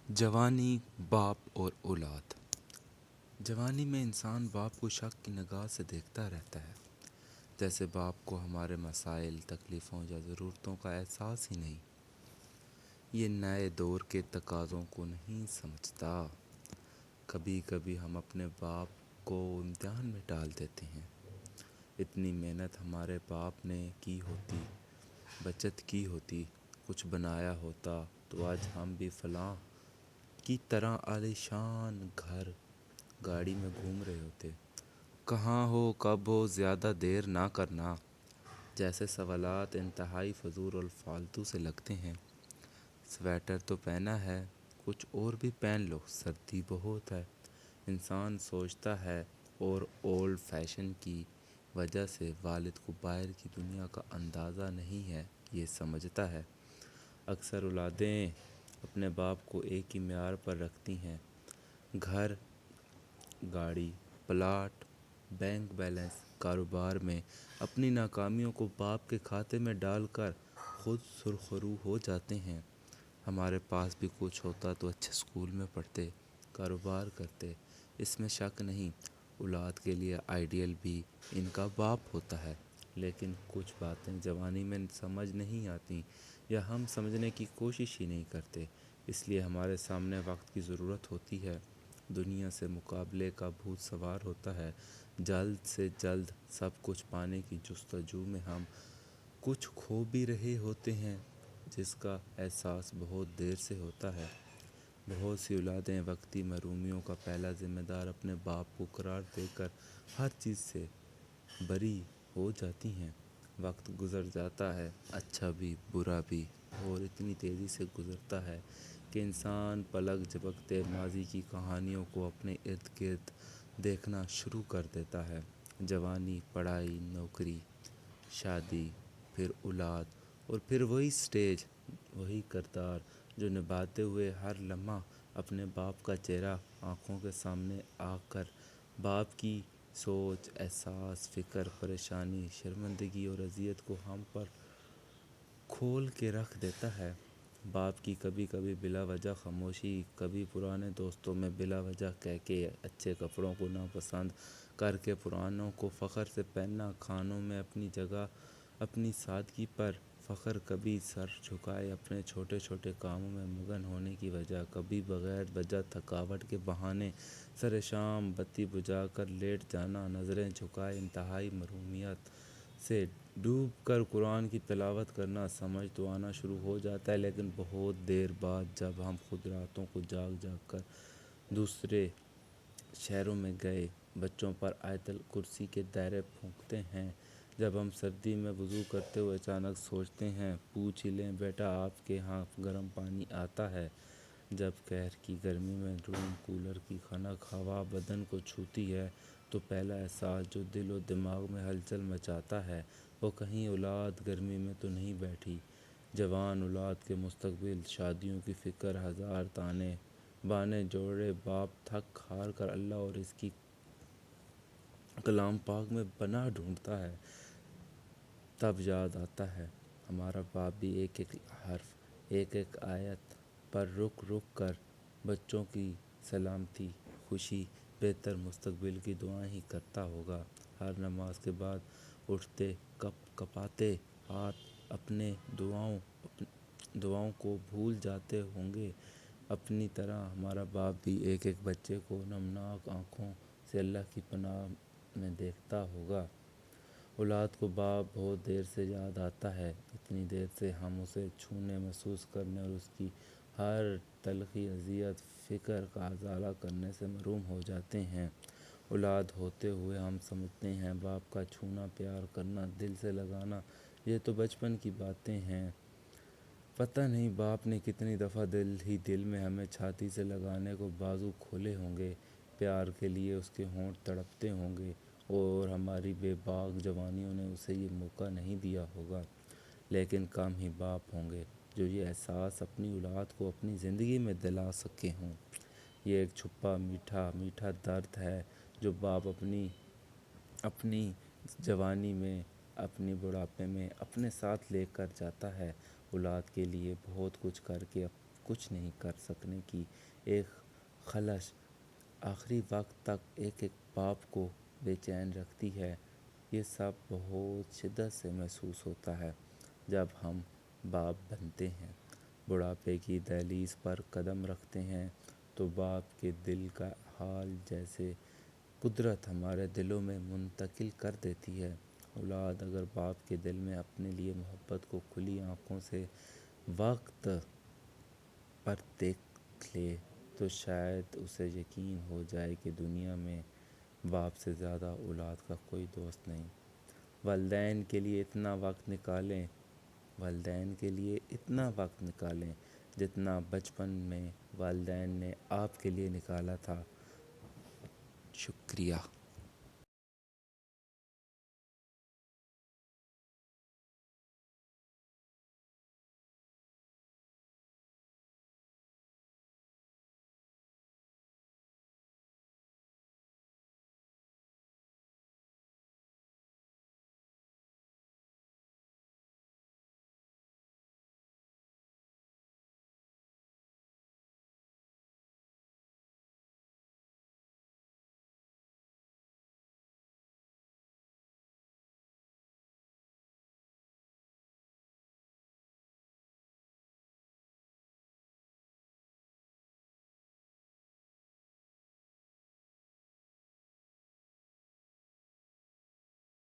جوانی، باپ اور اولاد۔ جوانی میں انسان باپ کو شک کی نگاہ سے دیکھتا رہتا ہے، جیسے باپ کو ہمارے مسائل، تکلیفوں یا ضرورتوں کا احساس ہی نہیں۔ یہ نئے دور کے تقاضوں کو نہیں سمجھتا۔ کبھی کبھی ہم اپنے باپ کو امتحان میں ڈال دیتے ہیں۔ اتنی محنت ہمارے باپ نے کی ہوتی، بچت کی ہوتی، کچھ بنایا ہوتا تو آج ہم بھی فلاں کی طرح عالیشان گھر گاڑی میں گھوم رہے ہوتے۔ کہاں ہو، کب ہو، زیادہ دیر نہ کرنا جیسے سوالات انتہائی فضول اور فالتو سے لگتے ہیں۔ سویٹر تو پہنا ہے، کچھ اور بھی پہن لو، سردی بہت ہے، انسان سوچتا ہے، اور اولڈ فیشن کی وجہ سے والد کو باہر کی دنیا کا اندازہ نہیں ہے، یہ سمجھتا ہے۔ اکثر اولادیں اپنے باپ کو ایک ہی معیار پر رکھتی ہیں، گھر، گاڑی، پلاٹ، بینک بیلنس۔ کاروبار میں اپنی ناکامیوں کو باپ کے کھاتے میں ڈال کر خود سرخرو ہو جاتے ہیں۔ ہمارے پاس بھی کچھ ہوتا تو اچھے اسکول میں پڑھتے، کاروبار کرتے، اس میں شک نہیں۔ اولاد کے لیے آئیڈیل بھی ان کا باپ ہوتا ہے، لیکن کچھ باتیں جوانی میں سمجھ نہیں آتی یا ہم سمجھنے کی کوشش ہی نہیں کرتے، اس لیے ہمارے سامنے وقت کی ضرورت ہوتی ہے۔ دنیا سے مقابلے کا بھوت سوار ہوتا ہے، جلد سے جلد سب کچھ پانے کی جستجو میں ہم کچھ کھو بھی رہے ہوتے ہیں، جس کا احساس بہت دیر سے ہوتا ہے۔ بہت سی اولادیں وقتی محرومیوں کا پہلا ذمہ دار اپنے باپ کو قرار دے کر ہر چیز سے بری ہو جاتی ہیں۔ وقت گزر جاتا ہے، اچھا بھی برا بھی، اور اتنی تیزی سے گزرتا ہے کہ انسان پلک جھپکتے ماضی کی کہانیوں کو اپنے ارد گرد دیکھنا شروع کر دیتا ہے۔ جوانی، پڑھائی، نوکری، شادی، پھر اولاد، اور پھر وہی سٹیج، وہی کردار جو نبھاتے ہوئے ہر لمحہ اپنے باپ کا چہرہ آنکھوں کے سامنے آ کر باپ کی سوچ، احساس، فکر، پریشانی، شرمندگی اور اذیت کو ہم پر کھول کے رکھ دیتا ہے۔ باپ کی کبھی کبھی بلا وجہ خاموشی، کبھی پرانے دوستوں میں بلا وجہ کہہ کے، اچھے کپڑوں کو ناپسند کر کے پرانوں کو فخر سے پہننا، کھانوں میں اپنی جگہ، اپنی سادگی پر فخر، کبھی سر جھکائے اپنے چھوٹے چھوٹے کاموں میں مگن ہونے کی وجہ، کبھی بغیر وجہ تھکاوٹ کے بہانے سر شام بتی بجھا کر لیٹ جانا، نظریں جھکائے انتہائی محرومیت سے ڈوب کر قرآن کی تلاوت کرنا۔ سمجھ تو آنا شروع ہو جاتا ہے، لیکن بہت دیر بعد جب ہم خود راتوں کو جاگ جاگ کر دوسرے شہروں میں گئے بچوں پر آیت الکرسی کے دائرے پھونکتے ہیں، جب ہم سردی میں وضو کرتے ہوئے اچانک سوچتے ہیں پوچھ ہی لیں بیٹا آپ کے ہاں گرم پانی آتا ہے، جب قہر کی گرمی میں روم کولر کی خنک ہوا بدن کو چھوتی ہے، تو پہلا احساس جو دل و دماغ میں ہلچل مچاتا ہے وہ کہیں اولاد گرمی میں تو نہیں بیٹھی۔ جوان اولاد کے مستقبل، شادیوں کی فکر، ہزار تانے بانے جوڑے باپ تھک ہار کر اللہ اور اس کی کلام پاک میں پناہ ڈھونڈتا ہے، تب یاد آتا ہے ہمارا باپ بھی ایک ایک حرف، ایک ایک آیت پر رک رک کر بچوں کی سلامتی، خوشی، بہتر مستقبل کی دعائیں ہی کرتا ہوگا۔ ہر نماز کے بعد اٹھتے کپ کپاتے ہاتھ اپنے دعاؤں کو بھول جاتے ہوں گے۔ اپنی طرح ہمارا باپ بھی ایک ایک بچے کو نمناک آنکھوں سے اللہ کی پناہ میں دیکھتا ہوگا۔ اولاد کو باپ بہت دیر سے یاد آتا ہے، اتنی دیر سے ہم اسے چھونے، محسوس کرنے اور اس کی ہر تلخی، اذیت، فکر کا ازالہ کرنے سے محروم ہو جاتے ہیں۔ اولاد ہوتے ہوئے ہم سمجھتے ہیں باپ کا چھونا، پیار کرنا، دل سے لگانا یہ تو بچپن کی باتیں ہیں۔ پتہ نہیں باپ نے کتنی دفعہ دل ہی دل میں ہمیں چھاتی سے لگانے کو بازو کھولے ہوں گے، پیار کے لیے اس کے ہونٹ تڑپتے ہوں گے، اور ہماری بے باک جوانیوں نے اسے یہ موقع نہیں دیا ہوگا۔ لیکن کم ہی باپ ہوں گے جو یہ احساس اپنی اولاد کو اپنی زندگی میں دلا سکے ہوں۔ یہ ایک چھپا میٹھا میٹھا درد ہے جو باپ اپنی جوانی میں، اپنی بڑھاپے میں اپنے ساتھ لے کر جاتا ہے، اولاد کے لیے بہت کچھ کر کے کچھ نہیں کر سکنے کی ایک خلش آخری وقت تک ایک باپ کو بے چین رکھتی ہے، یہ سب بہت شدت سے محسوس ہوتا ہے جب ہم باپ بنتے ہیں۔ بڑھاپے کی دہلیز پر قدم رکھتے ہیں تو باپ کے دل کا حال جیسے قدرت ہمارے دلوں میں منتقل کر دیتی ہے۔ اولاد اگر باپ کے دل میں اپنے لیے محبت کو کھلی آنکھوں سے وقت پر دیکھ لے تو شاید اسے یقین ہو جائے کہ دنیا میں باپ سے زیادہ اولاد کا کوئی دوست نہیں۔ والدین کے لیے اتنا وقت نکالیں جتنا بچپن میں والدین نے آپ کے لیے نکالا تھا۔ شکریہ۔